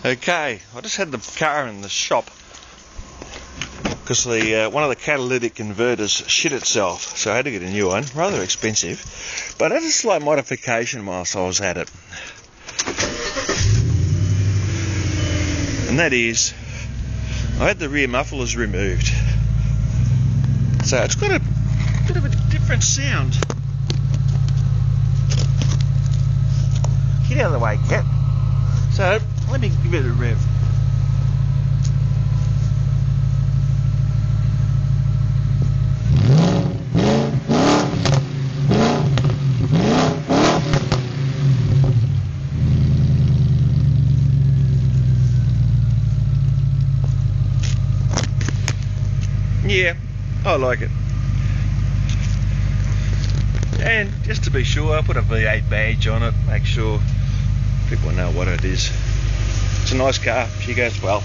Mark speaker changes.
Speaker 1: Okay, I just had the car in the shop because the one of the catalytic converters shit itself, so I had to get a new one. Rather expensive, but I had a slight modification whilst I was at it, and that is I had the rear mufflers removed, so it's got a bit of a different sound. Get out of the way, cat. So let me give it a rev. Yeah, I like it. And just to be sure, I put a V8 badge on it, make sure people know what it is. It's a nice car, she goes well.